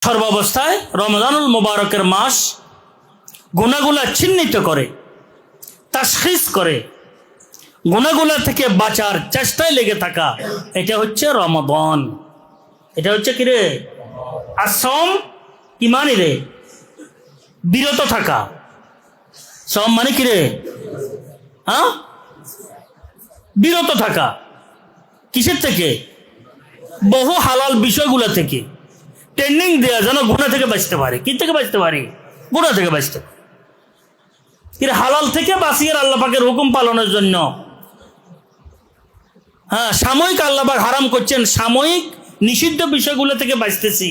সর্বাবস্থায় রমজানুল মুবারকের মাস গুনাহগুলা চিহ্নিত করে, তাশখীস করে, গুনাহগুলা থেকে বাঁচার চেষ্টায় লেগে থাকা, এটা হচ্ছে রমাদান। এটা হচ্ছে কি রে? আসম কি মানে রে? বিরত থাকা। সম মানে কি রে? হ্যাঁ, বিরত থাকা। কিসের থেকে? বহু হালাল বিষয়গুলো থেকে ট্রেনিং দেওয়া, যেন গুনাহ থেকে বাঁচতে পারে। কি থেকে বাঁচতে পারে? গুনাহ থেকে বাঁচতে পারে। হালাল থেকে বাঁচিয়ে আল্লাহ পাকের হুকুম পালনের জন্য। হ্যাঁ, সাময়িক আল্লাহ পাক হারাম করছেন, সাময়িক নিষিদ্ধ বিষয়গুলো থেকে বাঁচতেছি,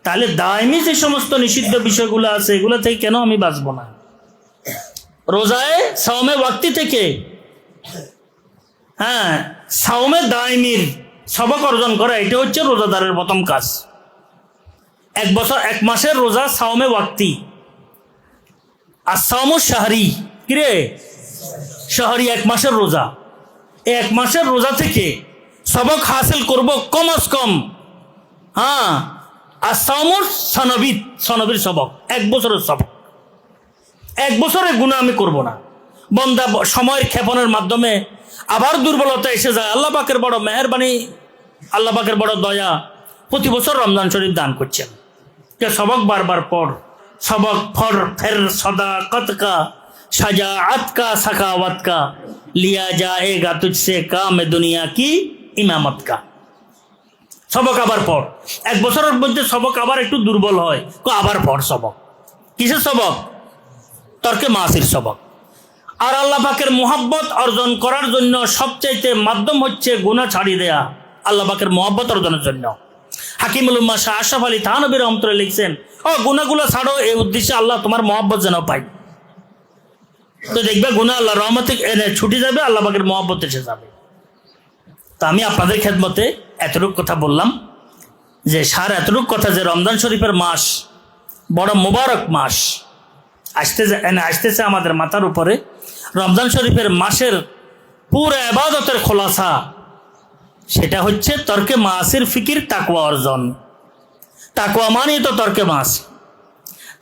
তাহলে দায়মি যে সমস্ত নিষিদ্ধ বিষয়গুলো আছে এগুলো থেকে কেন আমি বাঁচবো না? রোজায় সাওমে ওয়াক্তি থেকে, হ্যাঁ, সাওমে দায়মির সবক অর্জন করা, এটা হচ্ছে রোজাদারের প্রথম কাজ। এক মাসের রোজা সাওমে ওয়াক্তি, আর সাওমু শাহরি, কিরে শাহরি, এক মাসের রোজা। এক মাসের রোজা থেকে সবক হাসিল করব কমস কম। হ্যাঁ, আর সাওমুর সনবীর সবক, এক বছরের সবক। এক বছরের গুনাহ আমি করব না। বন্দা সময়ের ক্ষেপণের মাধ্যমে আবার দুর্বলতা এসে যায়, আল্লাহ পাকের বড় মেহেরবানি, আল্লাহ পাকের বড় দয়া, প্রতি বছর রমজান শরীফ দান করছেন। সবক বারবার পড়, সবক ফর ফের সদা কতকা সাজা আতকা সাকাওয়াত কা লিয়া যায়েগা তুঝসে কাম দুনিয়া কি ইমামত কা। সবক আবার পড়। এক বছরের মধ্যে সবক আবার একটু দুর্বল হয়, আবার পড় সবক। কিসের সবক? তর্কে মাসির সবক। আর আল্লাহ পাকের মুহাব্বত অর্জন করার জন্য সবচাইতে মাধ্যম হচ্ছে গুনাহ ছাড়িয়ে দেয়া, আল্লাহ পাকের মুহাব্বত অর্জনের জন্য। হাকিমুল উম্মাহ শাহ আশরাফ আলী থানভী রহমাতুল্লাহ লিখছেন, গুনাহগুলো ছাড়ো এই উদ্দেশ্যে আল্লাহ তোমার মুহাব্বত যেন পাই। তো দেখবে গুনাহ আল্লাহ রহমতে ছুটে যাবে, আল্লাহ পাকের মুহাব্বত এসে যাবে। তো আমি আপনাদের খেদমতে এতটুকু কথা বললাম, যে এতটুকু কথা যে রমজান শরীফের মাস বড় মুবারক মাস আসতেছে আমাদের মাথার উপরে। রমজান শরীফের মাসের পুরো ইবাদতের খোলাসা সেটা হচ্ছে তর্কে মাসির ফিকির, তাকওয়া অর্জন। তাকওয়া মানে তো তর্কে মাস,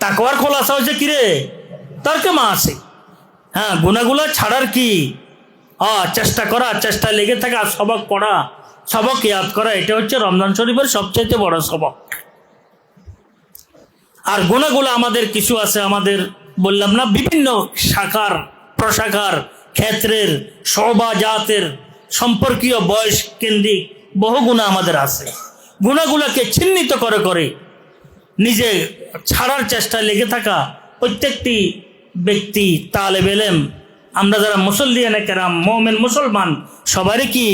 তাকওয়ার খোলাসা হচ্ছে কিরে? তর্কে মাসি। হ্যাঁ, গুনাহগুলো ছাড়ার কি চেষ্টা করা, চেষ্টায় লেগে থাকা, সবক পড়া, সবক ইয়াদ করা, এটা হচ্ছে রমজান শরীফের সবচাইতে বড় সবক। আর গুনাহগুলো আমাদের কিছু আছে, আমাদের বললাম না, বিভিন্ন শাখার প্রশাখার ক্ষেত্রের শোভা জাতের সম্পর্কীয় বয়স কেন্দ্রিক বহু গুনাহ আমাদের আছে। গুনাহগুলোকে চিহ্নিত করে করে নিজে ছাড়ার চেষ্টায় লেগে থাকা প্রত্যেকটি ব্যক্তি, তালেব ইলম, আমরা যারা মুসল্লিয়ানে কেরাম, মুমিন মুসলমান, সবারই কি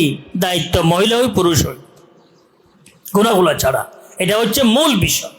দায়িত্ব, মহিলা হই পুরুষ হই, গুনাহগুলো ছাড়া। এটা হচ্ছে মূল বিষয়।